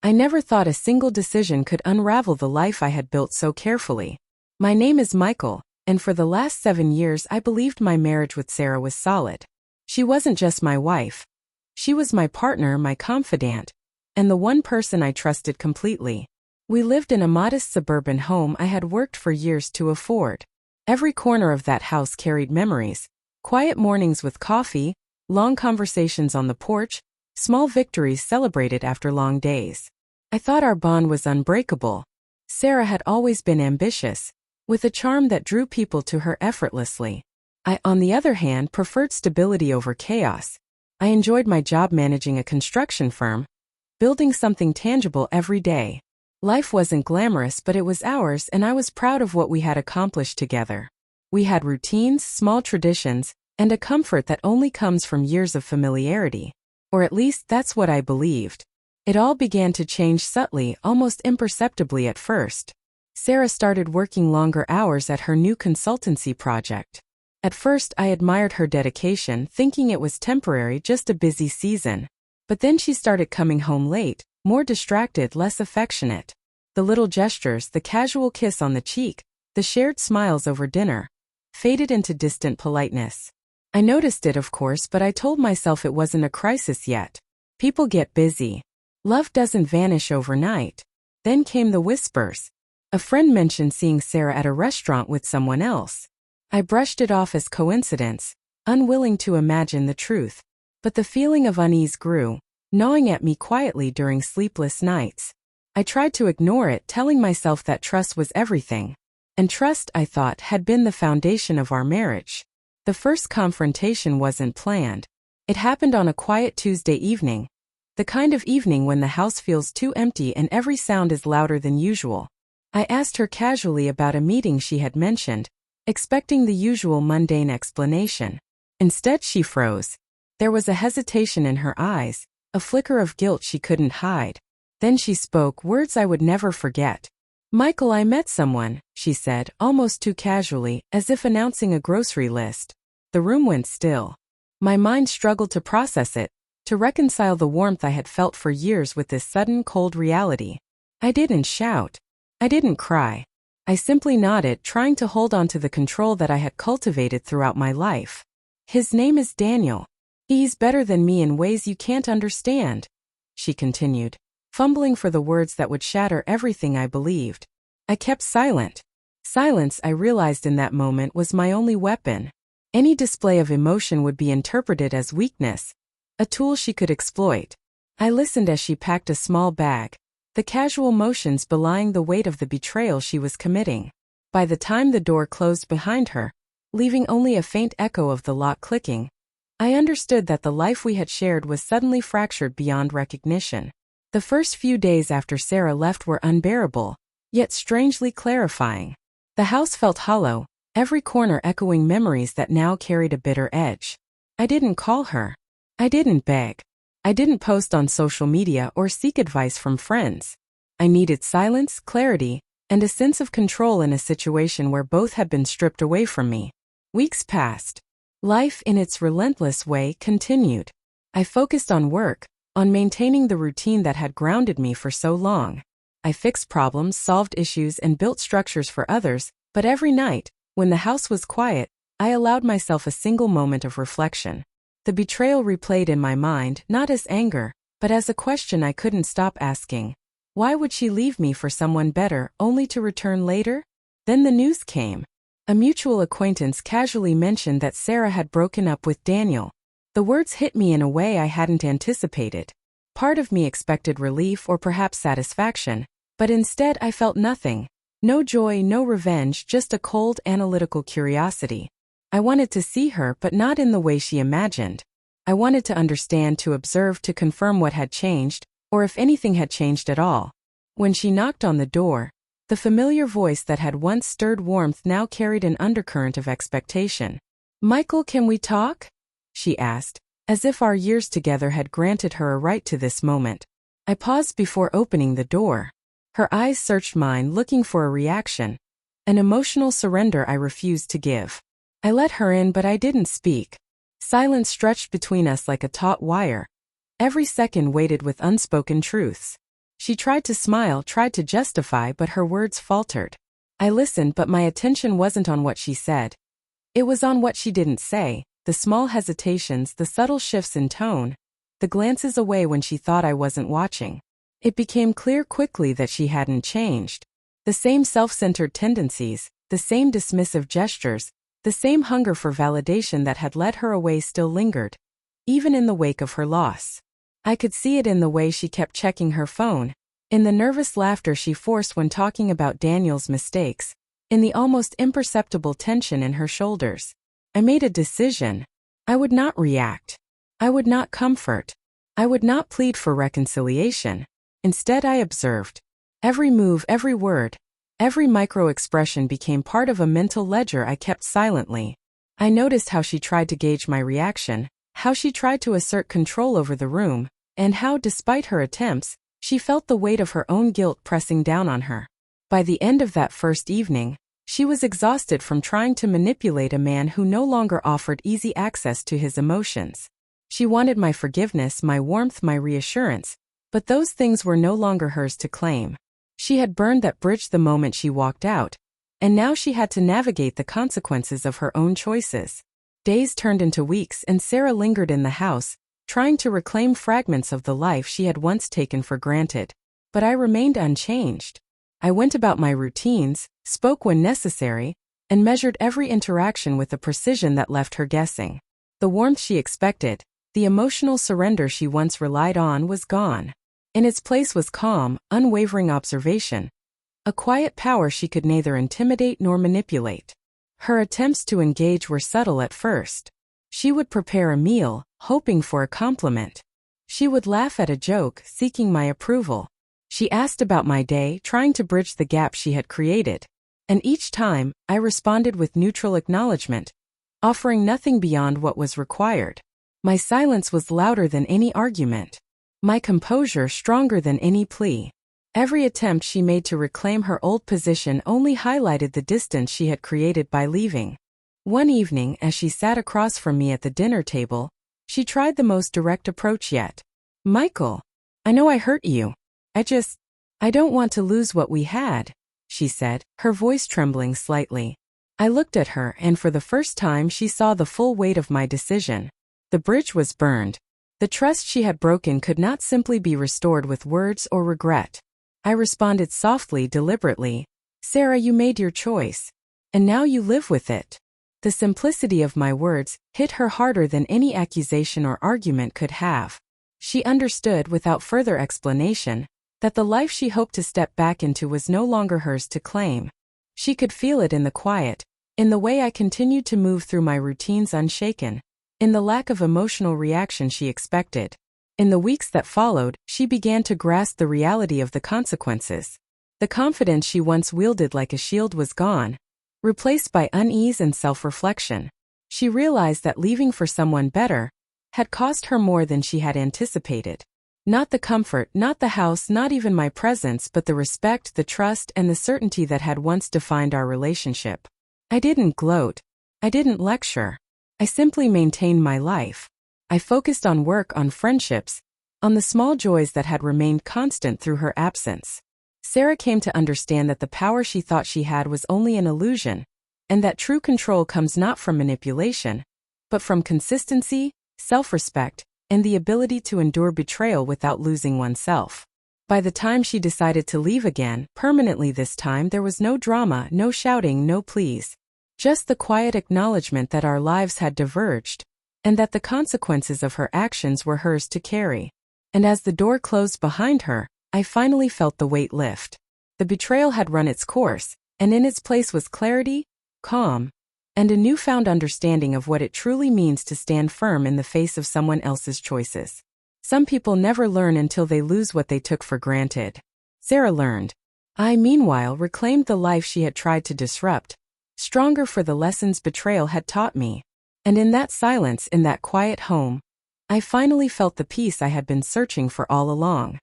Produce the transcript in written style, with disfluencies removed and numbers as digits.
I never thought a single decision could unravel the life I had built so carefully. My name is Michael, and for the last 7 years I believed my marriage with Sarah was solid. She wasn't just my wife. She was my partner, my confidant, and the one person I trusted completely. We lived in a modest suburban home I had worked for years to afford. Every corner of that house carried memories: quiet mornings with coffee, long conversations on the porch, small victories celebrated after long days. I thought our bond was unbreakable. Sarah had always been ambitious, with a charm that drew people to her effortlessly. I, on the other hand, preferred stability over chaos. I enjoyed my job managing a construction firm, building something tangible every day. Life wasn't glamorous, but it was ours, and I was proud of what we had accomplished together. We had routines, small traditions, and a comfort that only comes from years of familiarity. Or at least that's what I believed. It all began to change subtly, almost imperceptibly at first. Sarah started working longer hours at her new consultancy project. At first I admired her dedication, thinking it was temporary, just a busy season. But then she started coming home late, more distracted, less affectionate. The little gestures, the casual kiss on the cheek, the shared smiles over dinner, faded into distant politeness. I noticed it, of course, but I told myself it wasn't a crisis yet. People get busy. Love doesn't vanish overnight. Then came the whispers. A friend mentioned seeing Sarah at a restaurant with someone else. I brushed it off as coincidence, unwilling to imagine the truth. But the feeling of unease grew, gnawing at me quietly during sleepless nights. I tried to ignore it, telling myself that trust was everything. And trust, I thought, had been the foundation of our marriage. The first confrontation wasn't planned. It happened on a quiet Tuesday evening. The kind of evening when the house feels too empty and every sound is louder than usual. I asked her casually about a meeting she had mentioned, expecting the usual mundane explanation. Instead, she froze. There was a hesitation in her eyes, a flicker of guilt she couldn't hide. Then she spoke, words I would never forget. "Michael, I met someone," she said, almost too casually, as if announcing a grocery list. The room went still. My mind struggled to process it, to reconcile the warmth I had felt for years with this sudden, cold reality. I didn't shout. I didn't cry. I simply nodded, trying to hold on to the control that I had cultivated throughout my life. "His name is Daniel. He's better than me in ways you can't understand," she continued, fumbling for the words that would shatter everything I believed. I kept silent. Silence, I realized in that moment, was my only weapon. Any display of emotion would be interpreted as weakness, a tool she could exploit. I listened as she packed a small bag, the casual motions belying the weight of the betrayal she was committing. By the time the door closed behind her, leaving only a faint echo of the lock clicking, I understood that the life we had shared was suddenly fractured beyond recognition. The first few days after Sarah left were unbearable, yet strangely clarifying. The house felt hollow, every corner echoing memories that now carried a bitter edge. I didn't call her. I didn't beg. I didn't post on social media or seek advice from friends. I needed silence, clarity, and a sense of control in a situation where both had been stripped away from me. Weeks passed. Life, in its relentless way, continued. I focused on work, on maintaining the routine that had grounded me for so long. I fixed problems, solved issues, and built structures for others, but every night, when the house was quiet, I allowed myself a single moment of reflection. The betrayal replayed in my mind, not as anger, but as a question I couldn't stop asking. Why would she leave me for someone better, only to return later? Then the news came. A mutual acquaintance casually mentioned that Sarah had broken up with Daniel. The words hit me in a way I hadn't anticipated. Part of me expected relief or perhaps satisfaction, but instead I felt nothing. No joy, no revenge, just a cold, analytical curiosity. I wanted to see her, but not in the way she imagined. I wanted to understand, to observe, to confirm what had changed, or if anything had changed at all. When she knocked on the door, the familiar voice that had once stirred warmth now carried an undercurrent of expectation. "Michael, can we talk?" she asked, as if our years together had granted her a right to this moment. I paused before opening the door. Her eyes searched mine, looking for a reaction, an emotional surrender I refused to give. I let her in, but I didn't speak. Silence stretched between us like a taut wire. Every second weighted with unspoken truths. She tried to smile, tried to justify, but her words faltered. I listened, but my attention wasn't on what she said. It was on what she didn't say, the small hesitations, the subtle shifts in tone, the glances away when she thought I wasn't watching. It became clear quickly that she hadn't changed. The same self-centered tendencies, the same dismissive gestures, the same hunger for validation that had led her away still lingered, even in the wake of her loss. I could see it in the way she kept checking her phone, in the nervous laughter she forced when talking about Daniel's mistakes, in the almost imperceptible tension in her shoulders. I made a decision. I would not react. I would not comfort. I would not plead for reconciliation. Instead, I observed. Every move, every word, every micro-expression became part of a mental ledger I kept silently. I noticed how she tried to gauge my reaction, how she tried to assert control over the room, and how, despite her attempts, she felt the weight of her own guilt pressing down on her. By the end of that first evening, she was exhausted from trying to manipulate a man who no longer offered easy access to his emotions. She wanted my forgiveness, my warmth, my reassurance, but those things were no longer hers to claim. She had burned that bridge the moment she walked out, and now she had to navigate the consequences of her own choices. Days turned into weeks, and Sarah lingered in the house, trying to reclaim fragments of the life she had once taken for granted. But I remained unchanged. I went about my routines, spoke when necessary, and measured every interaction with a precision that left her guessing. The warmth she expected, the emotional surrender she once relied on, was gone. In its place was calm, unwavering observation, a quiet power she could neither intimidate nor manipulate. Her attempts to engage were subtle at first. She would prepare a meal, hoping for a compliment. She would laugh at a joke, seeking my approval. She asked about my day, trying to bridge the gap she had created. And each time, I responded with neutral acknowledgement, offering nothing beyond what was required. My silence was louder than any argument. My composure stronger than any plea. Every attempt she made to reclaim her old position only highlighted the distance she had created by leaving. One evening, as she sat across from me at the dinner table, she tried the most direct approach yet. "Michael, I know I hurt you. I don't want to lose what we had," she said, her voice trembling slightly. I looked at her, and for the first time she saw the full weight of my decision. The bridge was burned. The trust she had broken could not simply be restored with words or regret. I responded softly, deliberately, "Sarah, you made your choice. And now you live with it." The simplicity of my words hit her harder than any accusation or argument could have. She understood, without further explanation, that the life she hoped to step back into was no longer hers to claim. She could feel it in the quiet, in the way I continued to move through my routines unshaken, in the lack of emotional reaction she expected. In the weeks that followed, she began to grasp the reality of the consequences. The confidence she once wielded like a shield was gone, replaced by unease and self-reflection. She realized that leaving for someone better had cost her more than she had anticipated. Not the comfort, not the house, not even my presence, but the respect, the trust, and the certainty that had once defined our relationship. I didn't gloat. I didn't lecture. I simply maintained my life. I focused on work, on friendships, on the small joys that had remained constant through her absence. Sarah came to understand that the power she thought she had was only an illusion, and that true control comes not from manipulation, but from consistency, self-respect, and the ability to endure betrayal without losing oneself. By the time she decided to leave again, permanently this time, there was no drama, no shouting, no pleas. Just the quiet acknowledgement that our lives had diverged, and that the consequences of her actions were hers to carry. And as the door closed behind her, I finally felt the weight lift. The betrayal had run its course, and in its place was clarity, calm, and a newfound understanding of what it truly means to stand firm in the face of someone else's choices. Some people never learn until they lose what they took for granted. Sarah learned. I, meanwhile, reclaimed the life she had tried to disrupt, stronger for the lessons betrayal had taught me. And in that silence, in that quiet home, I finally felt the peace I had been searching for all along.